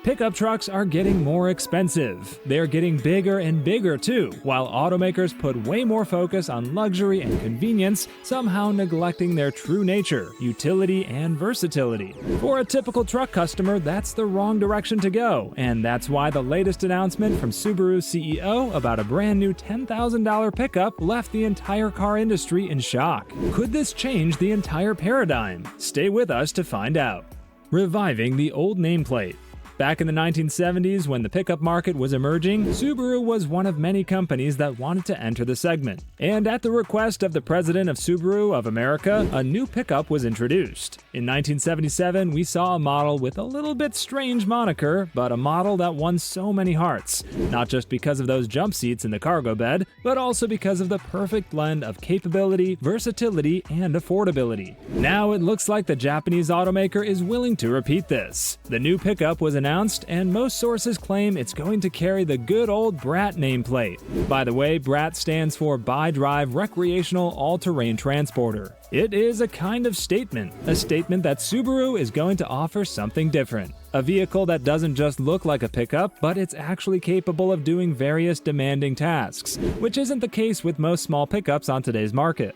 Pickup trucks are getting more expensive. They're getting bigger and bigger too, while automakers put way more focus on luxury and convenience, somehow neglecting their true nature, utility, and versatility. For a typical truck customer, that's the wrong direction to go, and that's why the latest announcement from Subaru CEO about a brand new $10,000 pickup left the entire car industry in shock. Could this change the entire paradigm? Stay with us to find out. Reviving the old nameplate. Back in the 1970s, when the pickup market was emerging, Subaru was one of many companies that wanted to enter the segment. And at the request of the president of Subaru of America, a new pickup was introduced. In 1977, we saw a model with a little bit strange moniker, but a model that won so many hearts. Not just because of those jump seats in the cargo bed, but also because of the perfect blend of capability, versatility, and affordability. Now it looks like the Japanese automaker is willing to repeat this. The new pickup was announced, and most sources claim it's going to carry the good old Brat nameplate. By the way, Brat stands for Bi-Drive Recreational All-Terrain Transporter. It is a kind of statement, a statement that Subaru is going to offer something different. A vehicle that doesn't just look like a pickup, but it's actually capable of doing various demanding tasks, which isn't the case with most small pickups on today's market.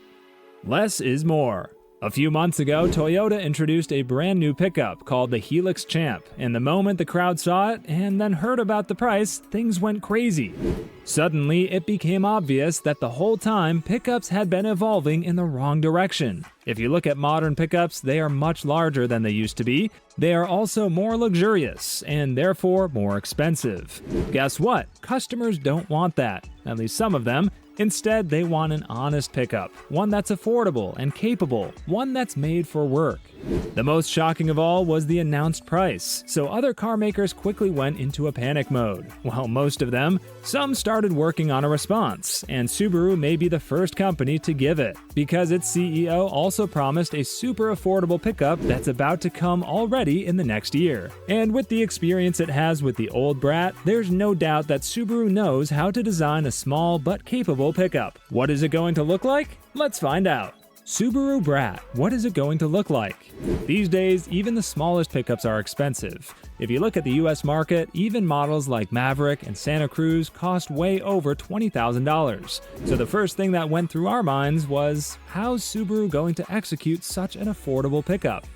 Less is more. A few months ago, Toyota introduced a brand new pickup called the Helix Champ, and the moment the crowd saw it and then heard about the price, things went crazy. Suddenly, it became obvious that the whole time, pickups had been evolving in the wrong direction. If you look at modern pickups, they are much larger than they used to be. They are also more luxurious, and therefore more expensive. Guess what? Customers don't want that, at least some of them. Instead, they want an honest pickup, one that's affordable and capable, one that's made for work. The most shocking of all was the announced price, so other car makers quickly went into a panic mode. Well, most of them. Some started working on a response, and Subaru may be the first company to give it, because its CEO also promised a super affordable pickup that's about to come already in the next year. And with the experience it has with the old Brat, there's no doubt that Subaru knows how to design a small but capable pickup. What is it going to look like? Let's find out. Subaru Brat, what is it going to look like? These days, even the smallest pickups are expensive. If you look at the US market, even models like Maverick and Santa Cruz cost way over $20,000. So the first thing that went through our minds was, how's Subaru going to execute such an affordable pickup?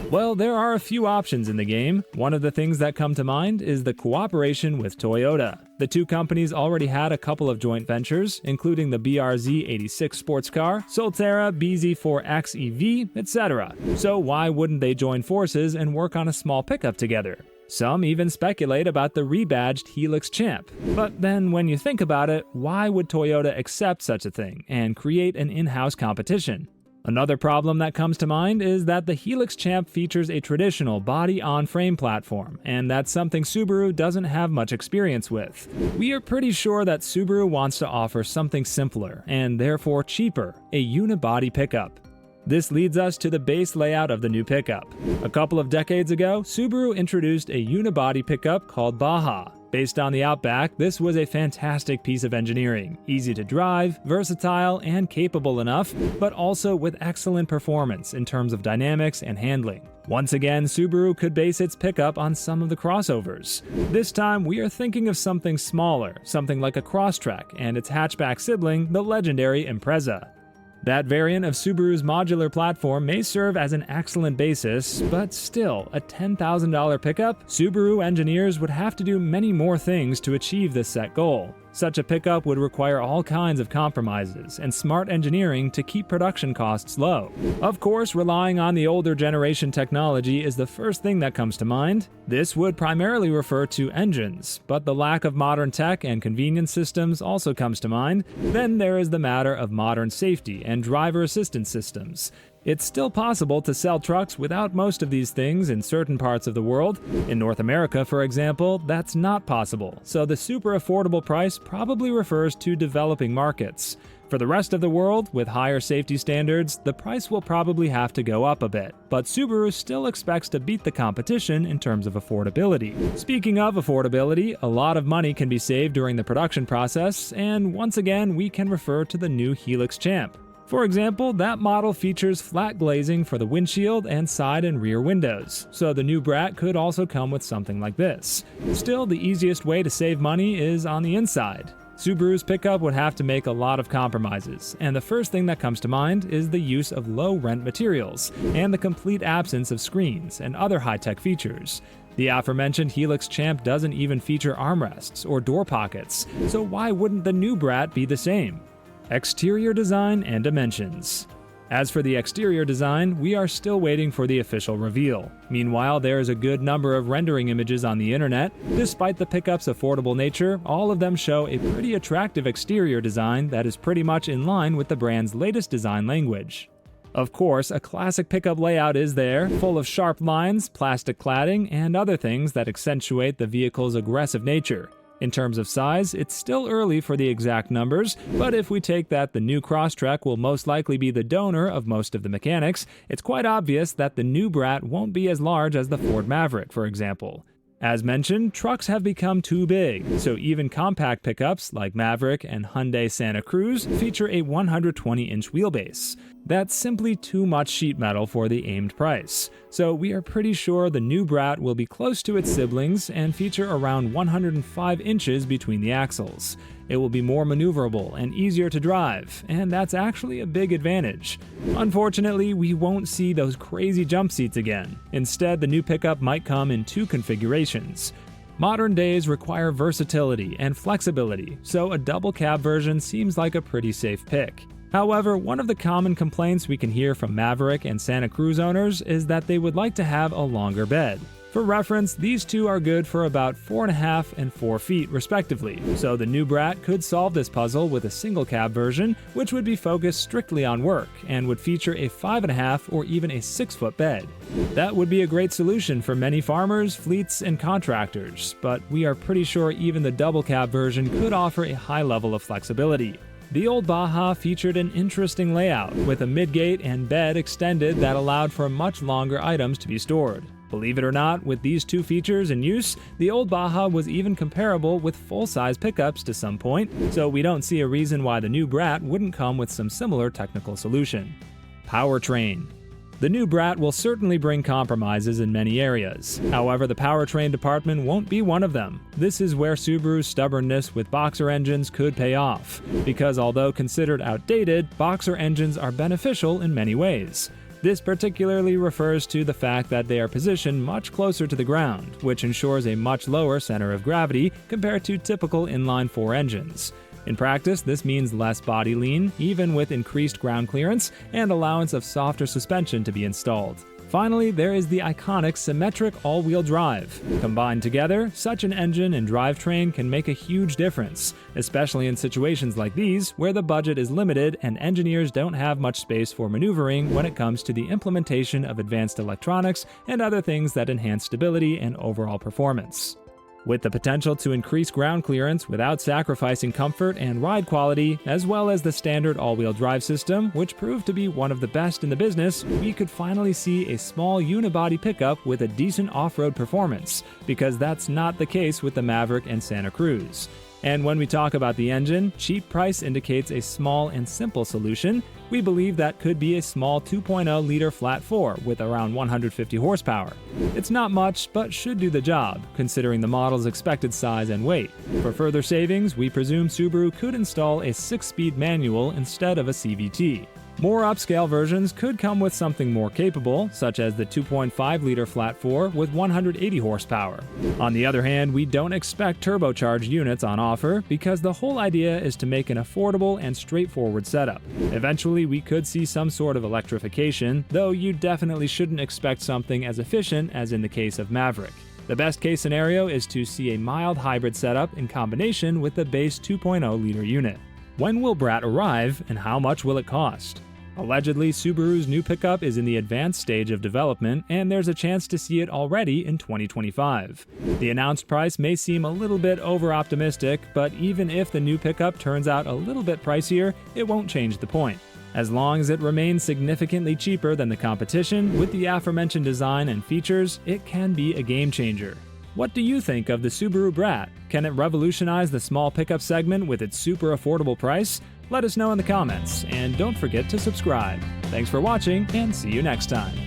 Well, there are a few options in the game. One of the things that come to mind is the cooperation with Toyota. The two companies already had a couple of joint ventures, including the BRZ86 sports car, Solterra BZ4X EV, etc. So why wouldn't they join forces and work on a small pickup together? Some even speculate about the rebadged Helix Champ. But then when you think about it, why would Toyota accept such a thing and create an in-house competition? Another problem that comes to mind is that the Helix Champ features a traditional body-on-frame platform, and that's something Subaru doesn't have much experience with. We are pretty sure that Subaru wants to offer something simpler, and therefore cheaper, a unibody pickup. This leads us to the base layout of the new pickup. A couple of decades ago, Subaru introduced a unibody pickup called Baja. Based on the Outback, this was a fantastic piece of engineering, easy to drive, versatile, and capable enough, but also with excellent performance in terms of dynamics and handling. Once again, Subaru could base its pickup on some of the crossovers. This time, we are thinking of something smaller, something like a Crosstrek and its hatchback sibling, the legendary Impreza. That variant of Subaru's modular platform may serve as an excellent basis, but still, a $10,000 pickup? Subaru engineers would have to do many more things to achieve this set goal. Such a pickup would require all kinds of compromises and smart engineering to keep production costs low. Of course, relying on the older generation technology is the first thing that comes to mind. This would primarily refer to engines, but the lack of modern tech and convenience systems also comes to mind. Then there is the matter of modern safety and driver assistance systems. It's still possible to sell trucks without most of these things in certain parts of the world. In North America, for example, that's not possible, so the super affordable price probably refers to developing markets. For the rest of the world, with higher safety standards, the price will probably have to go up a bit, but Subaru still expects to beat the competition in terms of affordability. Speaking of affordability, a lot of money can be saved during the production process, and once again, we can refer to the new Helix Champ. For example, that model features flat glazing for the windshield and side and rear windows, so the new Brat could also come with something like this. Still, the easiest way to save money is on the inside. Subaru's pickup would have to make a lot of compromises, and the first thing that comes to mind is the use of low-rent materials and the complete absence of screens and other high-tech features. The aforementioned Helix Champ doesn't even feature armrests or door pockets, so why wouldn't the new Brat be the same? Exterior design and dimensions. As for the exterior design, we are still waiting for the official reveal. Meanwhile, there is a good number of rendering images on the internet. Despite the pickup's affordable nature, all of them show a pretty attractive exterior design that is pretty much in line with the brand's latest design language. Of course, a classic pickup layout is there, full of sharp lines, plastic cladding, and other things that accentuate the vehicle's aggressive nature. In terms of size, it's still early for the exact numbers, but if we take that the new Crosstrek will most likely be the donor of most of the mechanics, it's quite obvious that the new Brat won't be as large as the Ford Maverick, for example. As mentioned, trucks have become too big, so even compact pickups like Maverick and Hyundai Santa Cruz feature a 120-inch wheelbase. That's simply too much sheet metal for the aimed price, so we are pretty sure the new Brat will be close to its siblings and feature around 105 inches between the axles. It will be more maneuverable and easier to drive, and that's actually a big advantage. Unfortunately, we won't see those crazy jump seats again. Instead, the new pickup might come in two configurations. Modern days require versatility and flexibility, so a double cab version seems like a pretty safe pick. However, one of the common complaints we can hear from Maverick and Santa Cruz owners is that they would like to have a longer bed. For reference, these two are good for about 4.5 and 4 feet respectively, so the new Brat could solve this puzzle with a single cab version, which would be focused strictly on work and would feature a 5.5 or even a 6-foot bed. That would be a great solution for many farmers, fleets, and contractors, but we are pretty sure even the double cab version could offer a high level of flexibility. The old Baja featured an interesting layout, with a midgate and bed extended that allowed for much longer items to be stored. Believe it or not, with these two features in use, the old Baja was even comparable with full-size pickups to some point, so we don't see a reason why the new Brat wouldn't come with some similar technical solution. Powertrain. The new Brat will certainly bring compromises in many areas. However, the powertrain department won't be one of them. This is where Subaru's stubbornness with boxer engines could pay off, because although considered outdated, boxer engines are beneficial in many ways. This particularly refers to the fact that they are positioned much closer to the ground, which ensures a much lower center of gravity compared to typical inline-4 engines. In practice, this means less body lean, even with increased ground clearance and allowance of softer suspension to be installed. Finally, there is the iconic symmetric all-wheel drive. Combined together, such an engine and drivetrain can make a huge difference, especially in situations like these where the budget is limited and engineers don't have much space for maneuvering when it comes to the implementation of advanced electronics and other things that enhance stability and overall performance. With the potential to increase ground clearance without sacrificing comfort and ride quality, as well as the standard all-wheel drive system, which proved to be one of the best in the business, we could finally see a small unibody pickup with a decent off-road performance, because that's not the case with the Maverick and Santa Cruz. And when we talk about the engine, cheap price indicates a small and simple solution. We believe that could be a small 2.0-liter flat 4 with around 150 horsepower. It's not much, but should do the job, considering the model's expected size and weight. For further savings, we presume Subaru could install a 6-speed manual instead of a CVT. More upscale versions could come with something more capable, such as the 2.5-liter flat 4 with 180 horsepower. On the other hand, we don't expect turbocharged units on offer because the whole idea is to make an affordable and straightforward setup. Eventually, we could see some sort of electrification, though you definitely shouldn't expect something as efficient as in the case of Maverick. The best case scenario is to see a mild hybrid setup in combination with the base 2.0-liter unit. When will Brat arrive, and how much will it cost? Allegedly, Subaru's new pickup is in the advanced stage of development, and there's a chance to see it already in 2025. The announced price may seem a little bit over-optimistic, but even if the new pickup turns out a little bit pricier, it won't change the point. As long as it remains significantly cheaper than the competition, with the aforementioned design and features, it can be a game-changer. What do you think of the Subaru Brat? Can it revolutionize the small pickup segment with its super affordable price? Let us know in the comments, and don't forget to subscribe. Thanks for watching, and see you next time.